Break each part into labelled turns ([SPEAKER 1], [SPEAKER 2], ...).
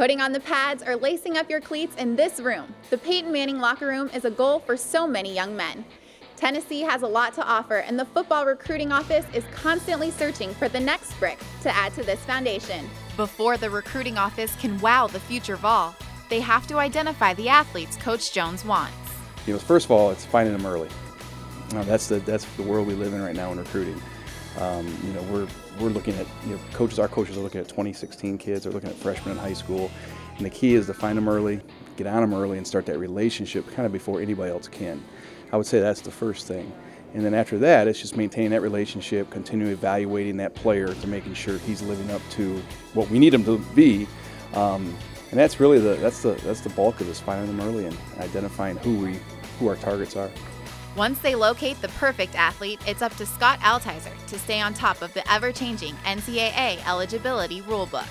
[SPEAKER 1] Putting on the pads or lacing up your cleats in this room, the Peyton Manning locker room, is a goal for so many young men. Tennessee has a lot to offer, and the football recruiting office is constantly searching for the next brick to add to this foundation. Before the recruiting office can wow the future Vol, they have to identify the athletes Coach Jones wants.
[SPEAKER 2] First of all, it's finding them early. That's the world we live in right now in recruiting. We're looking at, our coaches are looking at 2016 kids, they're looking at freshmen in high school, and the key is to find them early, get on them early, and start that relationship kind of before anybody else can. I would say that's the first thing. And then after that, it's just maintaining that relationship, continue evaluating that player to making sure he's living up to what we need him to be. And that's really that's the bulk of this, finding them early and identifying who our targets are.
[SPEAKER 1] Once they locate the perfect athlete, it's up to Scott Altizer to stay on top of the ever-changing NCAA eligibility rulebook.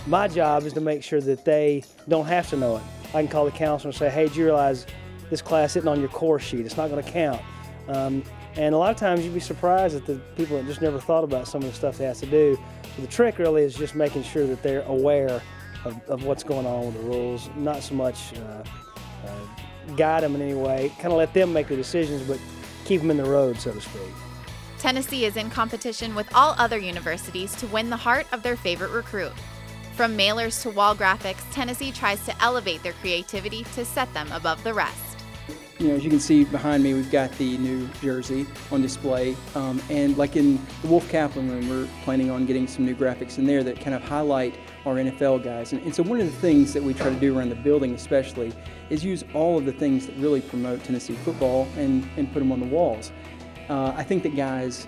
[SPEAKER 3] My job is to make sure that they don't have to know it. I can call the counselor and say, hey, did you realize this class isn't on your course sheet? It's not going to count. And a lot of times you'd be surprised at the people that just never thought about some of the stuff they have to do. So the trick really is just making sure that they're aware of what's going on with the rules, not so much guide them in any way, kind of let them make the decisions, but keep them in the road, so to speak.
[SPEAKER 1] Tennessee is in competition with all other universities to win the heart of their favorite recruit. From mailers to wall graphics, Tennessee tries to elevate their creativity to set them above the rest.
[SPEAKER 4] As you can see behind me, we've got the new jersey on display, and like in the Wolf Kaplan room, we're planning on getting some new graphics in there that kind of highlight our NFL guys. And so one of the things that we try to do around the building especially is use all of the things that really promote Tennessee football and put them on the walls. I think that guys,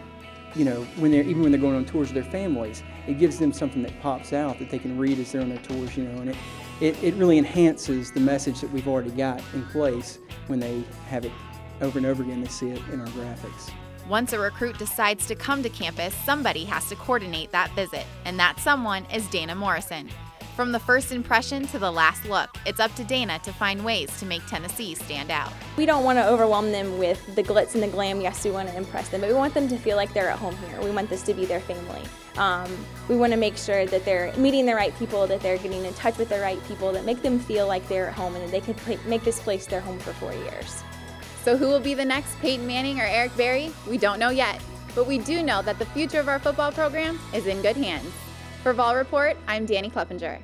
[SPEAKER 4] even when they're going on tours with their families, it gives them something that pops out that they can read as they're on their tours, and it really enhances the message that we've already got in place when they have it over and over again. They see it in our graphics.
[SPEAKER 1] Once a recruit decides to come to campus, somebody has to coordinate that visit, and that someone is Dana Morrison. From the first impression to the last look, it's up to Dana to find ways to make Tennessee stand out.
[SPEAKER 5] We don't want to overwhelm them with the glitz and the glam. Yes, we want to impress them, but we want them to feel like they're at home here. We want this to be their family. We want to make sure that they're meeting the right people, that they're getting in touch with the right people, that make them feel like they're at home and that they can make this place their home for 4 years.
[SPEAKER 1] So who will be the next Peyton Manning or Eric Berry? We don't know yet, but we do know that the future of our football program is in good hands. For Vol Report, I'm Danny Kleppinger.